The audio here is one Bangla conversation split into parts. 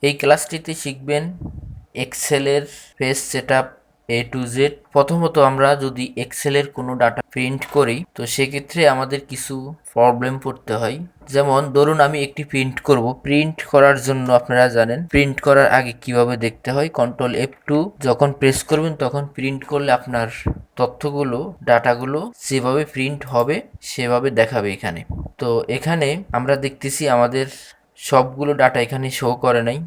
এই ক্লাসটিতে শিখবেন এক্সেলের page setup A to Z। প্রথমত আমরা যদি এক্সেলের কোনো ডাটা প্রিন্ট করি তো সেক্ষেত্রে আমাদের কিছু প্রবলেম পড়তে হয়। যেমন ধরুন আমি একটি প্রিন্ট করব, প্রিন্ট করার জন্য আপনারা জানেন প্রিন্ট করার আগে কিভাবে দেখতে হয়। কন্ট্রোল F2 যখন প্রেস করবেন তখন প্রিন্ট করলে আপনার তথ্যগুলো ডাটাগুলো যেভাবে প্রিন্ট হবে সেভাবে দেখাবে এখানে। তো এখানে আমরা দেখতেছি আমাদের সবগুলো ডাটা এখানে শো করে নাই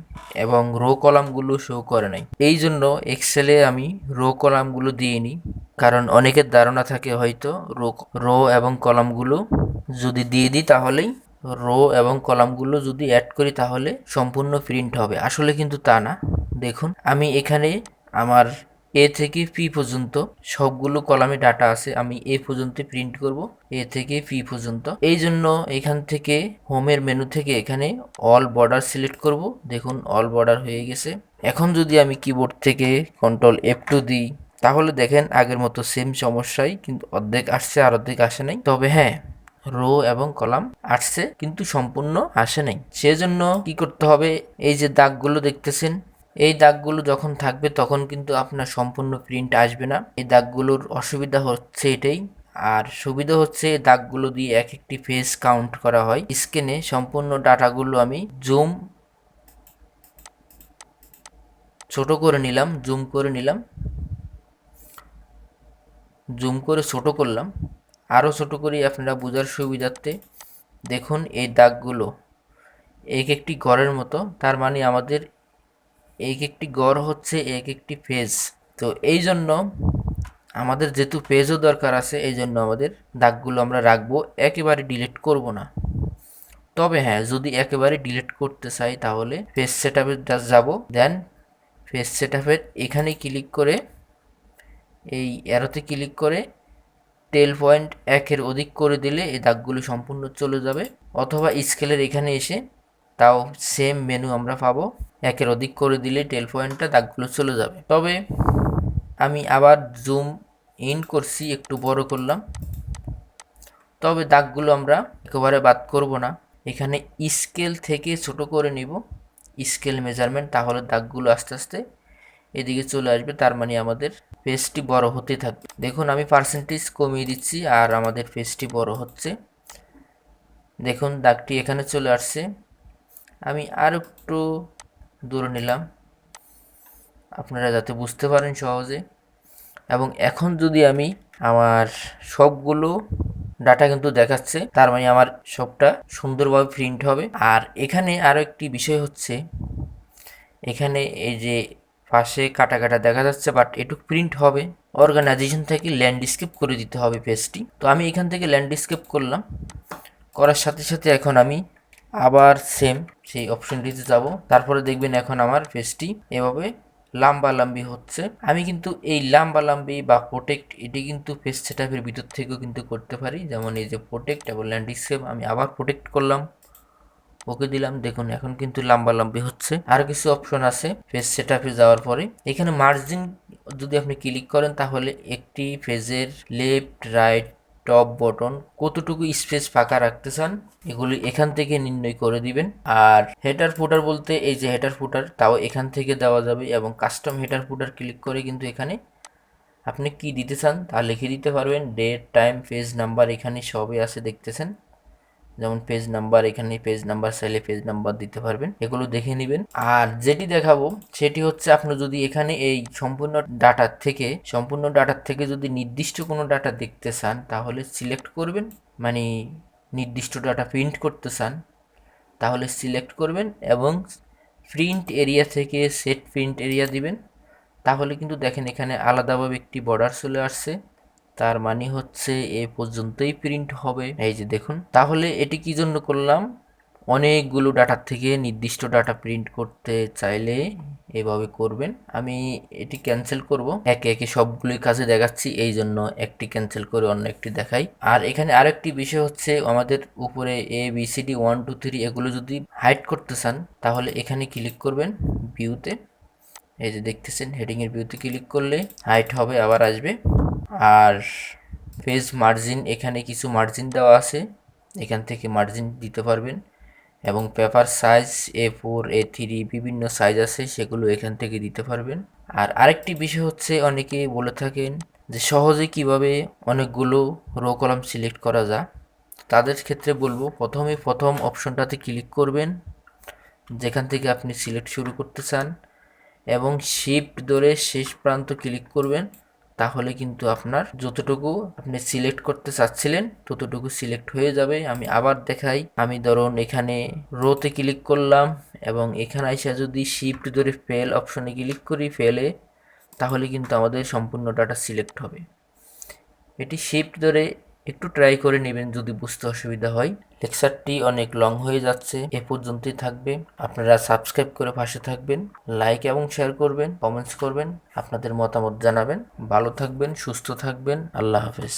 এবং রো কলামগুলো শো করে নাই। এই জন্য এক্সেলে আমি রো কলামগুলো দিইনি, কারণ অনেকের ধারণা থাকে হয়তো রো এবং কলামগুলো যদি দিয়ে দিই তাহলেই রো এবং কলামগুলো যদি অ্যাড করি তাহলে সম্পূর্ণ প্রিন্ট হবে। আসলে কিন্তু তা না। দেখুন আমি এখানে আমার এ থেকে পি পর্যন্ত সবগুলো কলামে ডাটা আছে, আমি এ পর্যন্ত প্রিন্ট করব, এ থেকে পি পর্যন্ত। এই জন্য এখান থেকে হোমের মেনু থেকে এখানে অল বর্ডার সিলেক্ট করব। দেখুন অল বর্ডার হয়ে গেছে। এখন যদি আমি কিবোর্ড থেকে কন্ট্রোল F2 দিই তাহলে দেখেন আগের মতো সেম সমস্যাই, কিন্তু অর্ধেক আসছে আর অর্ধেক আসে নাই। তবে হ্যাঁ, রো এবং কলাম আসছে কিন্তু সম্পূর্ণ আসে নাই। সেজন্য কি করতে হবে, এই যে দাগগুলো দেখতেছেন এই দাগগুলো যখন থাকবে তখন কিন্তু আপনার সম্পূর্ণ প্রিন্ট আসবে না। এই দাগগুলোর অসুবিধা হচ্ছে এটাই। আর সুবিধা হচ্ছে দাগগুলো দিয়ে এক একটি পেজ কাউন্ট করা হয়। স্ক্রিনে সম্পূর্ণ ডাটাগুলো আমি ছোট করে নিলাম, জুম করে নিলাম, জুম করে ছোট করলাম, আরও ছোট করি আপনারা বোঝার সুবিধার্থে। দেখুন এই দাগগুলো এক একটি ঘরের মতো, তার মানে আমাদের এক একটি ঘর হচ্ছে এক একটি পেজ। তো এই জন্য আমাদের যেহেতু পেজও দরকার আছে এই জন্য আমাদের দাগগুলো আমরা রাখবো, একেবারে ডিলিট করব না। তবে হ্যাঁ, যদি একেবারে ডিলিট করতে চাই তাহলে পেজ সেটআপে যাব, দেন পেজ সেটআপের এখানে ক্লিক করে এই অ্যারোতে ক্লিক করে টেল পয়েন্ট 1-এর অধিক করে দিলে এই দাগগুলো সম্পূর্ণ চলে যাবে। অথবা স্কেলের এখানে এসে তাও সেম মেনু আমরা পাবো, 1-এর অধিক করে দিলে টেল পয়েন্টটা দাগগুলো চলে যাবে। তবে আমি আবার জুম ইন করছি, একটু বড় করলাম। তবে দাগগুলো আমরা একেবারে বাদ করব না, এখানে স্কেল থেকে ছোট করে নিব, স্কেল মেজারমেন্ট, তাহলে দাগগুলো আস্তে আস্তে এদিকে চলে আসবে। তার মানে আমাদের পেজটি বড় হতে থাকবে। দেখুন আমি পার্সেন্টেজ কমিয়ে দিচ্ছি আর আমাদের পেজটি বড় হচ্ছে। দেখুন দাগটি এখানে চলে আসছে। আমি আর একটু দূরে নিলাম আপনারা যাতে বুঝতে পারেন সহজে। এবং এখন যদি আমি আমার সবগুলো ডাটা কিন্তু দেখাচ্ছে, তার মানে আমার সবটা সুন্দরভাবে প্রিন্ট হবে। আর এখানে আরও একটি বিষয় হচ্ছে, এখানে এই যে পাশে কাটা কাটা দেখা যাচ্ছে বাট এটুক প্রিন্ট হবে। অর্গানাইজেশন থেকে ল্যান্ডস্কেপ করে দিতে হবে পেজটি। তো আমি এখান থেকে ল্যান্ডস্কেপ করলাম, করার সাথে সাথে এখন আমি আবার সেম সেই অপশনটিতে যাব। তারপরে দেখবেন এখন আমার পেজটি এভাবে লাম্বালাম্বি হচ্ছে। আমি কিন্তু এই লাম্বালাম্বি বা প্রোটেক্ট এটি কিন্তু পেজ সেটআপের ভিতর থেকেও কিন্তু করতে পারি। যেমন এই যে প্রোটেক্ট এবং ল্যান্ডস্কেপ, আমি আবার প্রোটেক্ট করলাম, ওকে দিলাম। দেখুন এখন কিন্তু লাম্বালাম্বি হচ্ছে। আর কিছু অপশন আছে পেজ সেটআপে যাওয়ার পরে। এখানে মার্জিন যদি আপনি ক্লিক করেন তাহলে একটি পেজের লেফট রাইট টপ বটন কতটুকু স্পেস ফাঁকা রাখতে চান এগুলি এখান থেকে নির্ণয় করে দিবেন। আর হেডার ফুটার বলতে এই যে হেডার ফুটার, তাও এখান থেকে দেওয়া যাবে। এবং কাস্টম হেডার ফুটার ক্লিক করে কিন্তু এখানে আপনি কি দিতে চান তা লিখে দিতে পারবেন। ডেট, টাইম, পেজ নাম্বার এখানে সবই আছে দেখতেছেন। যেমন পেজ নাম্বার, এখানে পেজ নাম্বার চাইলে পেজ নাম্বার দিতে পারবেন, এগুলো দেখে নেবেন। আর যেটি দেখাবো সেটি হচ্ছে আপনি যদি এখানে এই সম্পূর্ণ ডাটার থেকে যদি নির্দিষ্ট কোনো ডাটা দেখতে চান তাহলে সিলেক্ট করবেন, মানে নির্দিষ্ট ডাটা প্রিন্ট করতে চান তাহলে সিলেক্ট করবেন এবং প্রিন্ট এরিয়া থেকে সেট প্রিন্ট এরিয়া দিবেন। তাহলে কিন্তু দেখেন এখানে আলাদাভাবে একটি বর্ডার চলে আসছে, তার মানে হচ্ছে এ পর্যন্তই প্রিন্ট হবে। এই যে দেখুন, তাহলে এটি কি জন্য করলাম, অনেকগুলো ডাটার থেকে নির্দিষ্ট ডাটা প্রিন্ট করতে চাইলে এভাবে করবেন। আমি এটি ক্যান্সেল করব, একে একে সবগুলোই কাজে দেখাচ্ছি এই জন্য একটি ক্যান্সেল করে অন্য একটি দেখাই। আর এখানে আরেকটি বিষয় হচ্ছে আমাদের উপরে ABCD 1 2 3 এগুলো যদি হাইড করতে চান তাহলে এখানে ক্লিক করবেন ভিউতে, এই যে দেখতেছেন হেডিংয়ের ভিউতে ক্লিক করলে হাইট হবে, আবার আসবে। আর পেজ মার্জিন, এখানে কিছু মার্জিন দেওয়া আছে, এখান থেকে মার্জিন দিতে পারবেন এবং পেপার সাইজ A4 A3 বিভিন্ন সাইজ আছে, সেগুলো এখান থেকে দিতে পারবেন। আর আরেকটি বিষয় হচ্ছে, অনেকেই বলে থাকেন যে সহজে কিভাবে অনেকগুলো রো কলাম সিলেক্ট করা যায়। তাদের ক্ষেত্রে বলবো, প্রথম অপশনটাতে ক্লিক করবেন যেখান থেকে আপনি সিলেক্ট শুরু করতে চান, এবং শিফট ধরে শেষ প্রান্ত ক্লিক করবেন। তাহলে কিন্তু আপনার যতটুকু আপনি সিলেক্ট করতে চাচ্ছিলেন ততটুকু সিলেক্ট হয়ে যাবে। আমি আবার দেখাই, আমি ধরুন এখানে রোতে ক্লিক করলাম, এবং এখানে এসে যদি শিফট ধরে ফেল অপশনে ক্লিক করি, ফেলে, তাহলে কিন্তু আমাদের সম্পূর্ণ ডাটা সিলেক্ট হবে। এটি শিফট ধরে একটু ট্রাই করে নেবেন যদি বুঝতে অসুবিধা হয়। লেকচারটি অনেক লং হয়ে যাচ্ছে, এ পর্যন্তই থাকবে। আপনারা সাবস্ক্রাইব করে পাশে থাকবেন, লাইক এবং শেয়ার করবেন, কমেন্টস করবেন, আপনাদের মতামত জানাবেন। ভালো থাকবেন, সুস্থ থাকবেন। আল্লাহ হাফেজ।